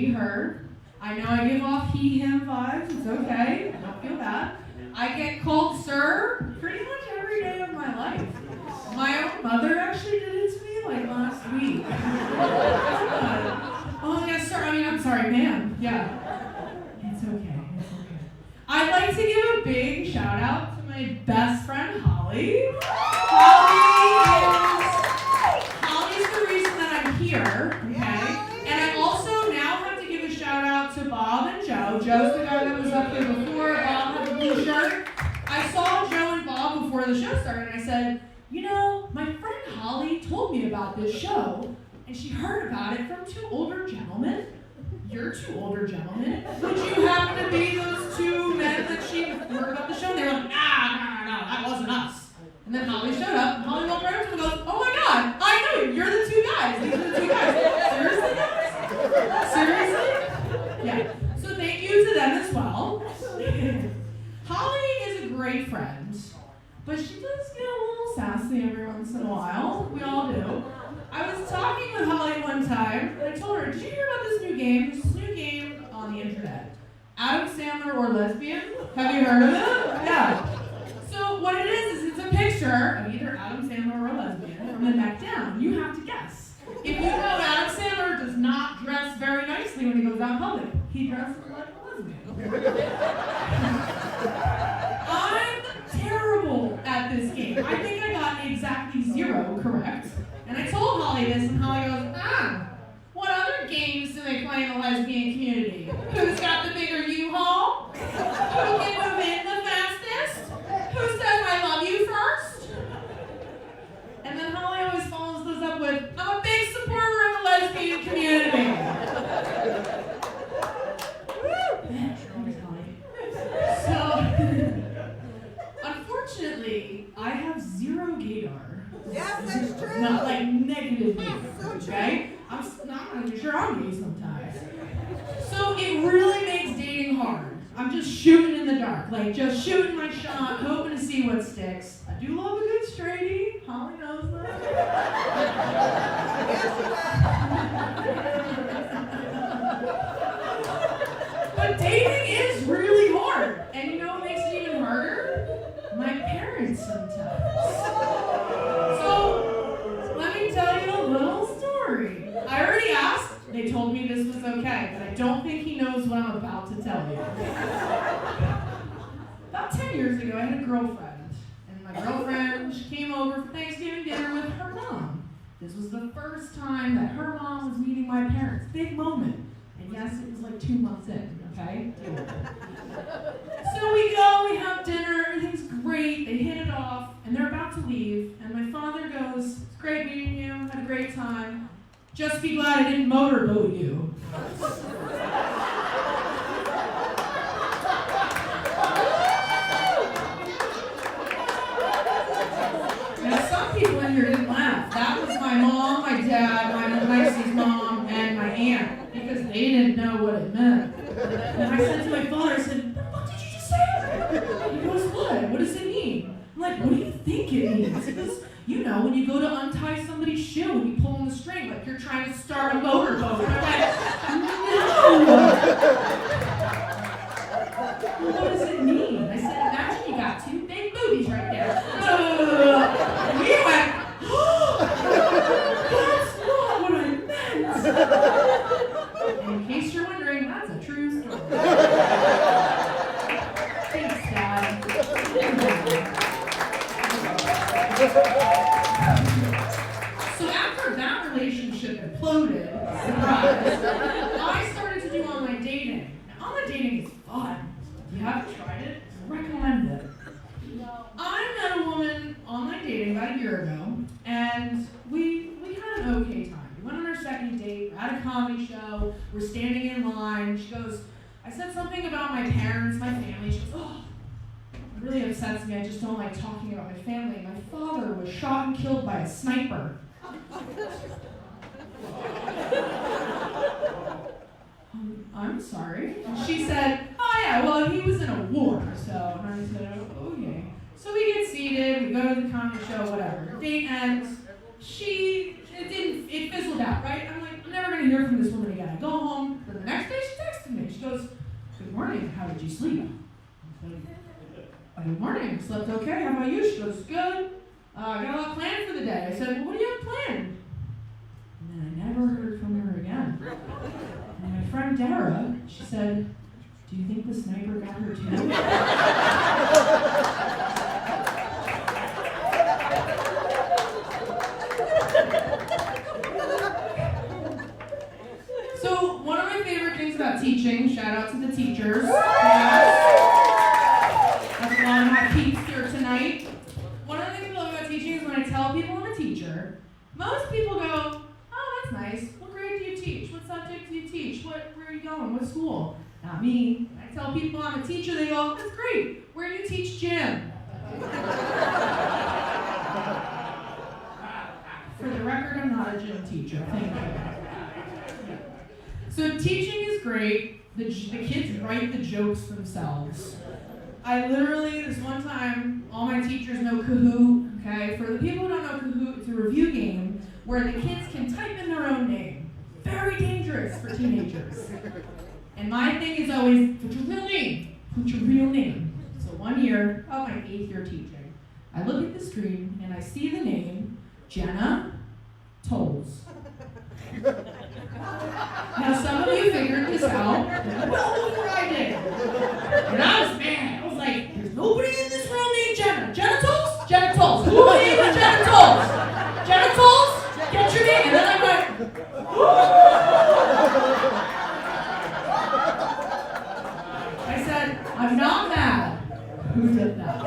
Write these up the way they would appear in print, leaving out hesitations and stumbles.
she, her. I know I give off he, him vibes. It's okay. I don't feel bad. I get called sir pretty much every day of my life. My own mother actually did it to me like last week. Oh, yes, sir. I'm sorry, ma'am. Yeah. It's okay. I'd like to give a big shout out to my best friend, Holly. Holly's the reason that I'm here, okay? And I also now have to give a shout out to Bob and Joe. Joe's the guy that was up here before. Bob had the blue shirt. I saw Joe and Bob before the show started, and I said, you know, my friend Holly told me about this show, and she heard about it from two older gentlemen. You're two older gentlemen. Would you happen to be those two men that she heard about the show? And they were like, no, that wasn't us. And then Holly showed up, and Holly walked right up to him and goes, oh my God, I know you. You're the two guys. These are the two guys. Seriously, guys? Seriously? Yeah. So thank you to them as well. Holly is a great friend, but she does get a little sassy every once in a while. We all do. I was talking with Holly one time, and I told her, did you hear about this new game? There's this new game on the internet. Adam Sandler or Lesbian? Have you heard of it? Yeah. So what it is it's a picture of either Adam Sandler or a lesbian from the neck down. You have to guess. If you know Adam Sandler does not dress very nicely when he goes out in public, he dresses like a lesbian. I'm terrible at this game. I think I got exactly 0 correct. And I told Holly this, and Holly goes, what other games do they play in the lesbian community? Who's got the bigger U-Haul? Who can move in the fastest? Who says I love you first? And then Holly always follows those up with, I'm a big supporter of the lesbian community. So, unfortunately, I have 0 gaydar. Yes, that's true. Not like negative gaydar, okay? I'm not even sure I'm gay sometimes. So it really makes dating hard. I'm just shooting in the dark, like just shooting my shot, hoping to see what sticks. I do love a good straightie. Holly knows that. But dating is really hard. And you know what makes it even harder? My parents sometimes. So let me tell you a little story. I already asked. They told me this was okay, but I don't think he knows what I'm about to tell you. About 10 years ago, I had a girlfriend. And my girlfriend, she came over for Thanksgiving dinner with her mom. This was the first time that her mom was meeting my parents. Big moment. And yes, it was like 2 months in, okay? So we go, we have dinner, everything's great. They hit it off, and they're about to leave. And my father goes, it's great meeting you, had a great time. Just be glad I didn't motorboat you. Now, some people in here didn't laugh. That was my mom, my dad, my Lexi's mom, and my aunt, because they didn't know what it meant. And I said to my father, I said, what did you just say? He goes, what? What does it mean? I'm like, what do you think it means? He goes, you know, when you go to untie somebody's shoe and you pull on the string, like you're trying to start a motorboat. I'm like, no! What does it mean? I said, imagine you got 2 big boobies right there. And he went, oh, that's not what I meant. And in case you're wondering, that's a true story. Thanks, Dad. So after that relationship imploded, surprise, I started to do online dating. Now, online dating is fun. If you haven't tried it, I recommend it. I met a woman online dating about a year ago, and we had an okay time. We went on our second date, we're at a comedy show, we're standing in line. She goes, I said something about my parents, my family. She goes, oh, it really upsets me. I just don't like talking about my family. My father was shot and killed by a sniper. I'm sorry. And she said, oh yeah, well he was in a war, so. And I said, oh, okay. So we get seated, we go to the comedy show, whatever. Date ends. It fizzled out, right? I'm like, I'm never gonna hear from this woman again. I go home for the next morning. How did you sleep? I said, good morning. Slept okay. How about you? She goes, good. I got a lot planned for the day. I said, well, what do you have planned? And then I never heard from her again. And my friend Dara, she said, do you think the sniper got her too? So one of my favorite things about teaching, shout out to the teachers. Yes. That's a lot of my peeps here tonight. One of the things I love about teaching is when I tell people I'm a teacher, most people go, oh, that's nice. What grade do you teach? What subject do you teach? Where are you going? What school? Not me. I tell people I'm a teacher, they go, that's great. Where do you teach gym? For the record, I'm not a gym teacher. Thank you. So teaching is great. The kids write the jokes themselves. I literally, this one time, all my teachers know Kahoot, okay? For the people who don't know Kahoot, it's a review game where the kids can type in their own name. Very dangerous for teenagers. And my thing is always, put your real name. Put your real name. So one year, my 8th year teaching, I look at the screen and I see the name, Jenna Tolles. Now some of you figured this out well before I did. And I was mad. I was like, there's nobody in this room named Jenna. Jenna Tolles? Jenna Tolles. Who named Jenna Tolles? Jenna Tolles? Get your name. And then I went, I said, I'm not mad. Who did that?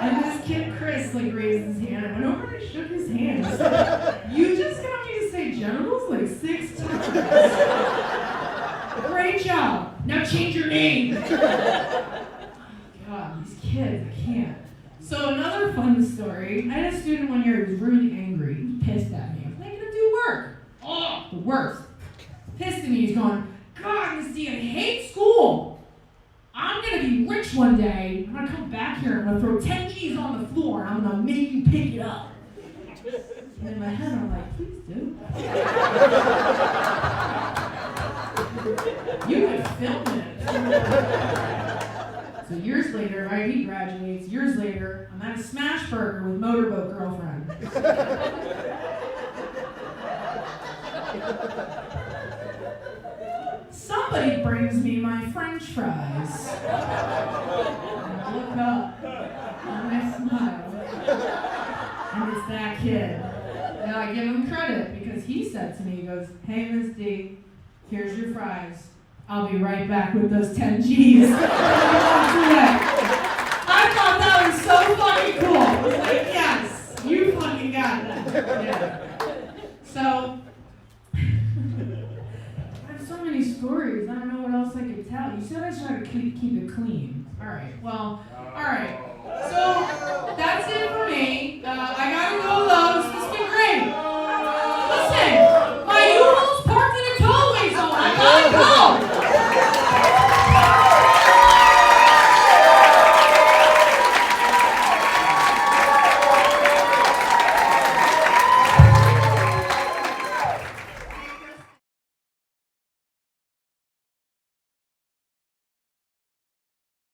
And this kid, Chris, raised his hand. I went over and shook his hand. I said, you just got me to say genitals 6 times. Great job. Now change your name. God, these kids, I can't. So another fun story. I had a student one year who was really angry. He was pissed at me. I was making him do work. Oh, the worst. Pissed at me. He's going, God, Misty, I hate school. I'm going to be rich one day. I'm going to come back here. I'm going to throw 10 G's on the floor and I'm going to make you pick it up. And in my head, I'm like, please do. You could film it. So years later, right, he graduates. Years later, I'm at a smash burger with Motorboat Girlfriend. Somebody brings me my French fries. And I look up, and I smile. And it's that kid. Now I give him credit because he said to me, he goes, hey, Miss D, here's your fries. I'll be right back with those 10 G's. I thought that was so fucking cool. I was like, yes, you fucking got that. Yeah. So, I have so many stories. I don't know what else I could tell. You said I should keep it clean. All right. Well, all right. So, that's it for me. I got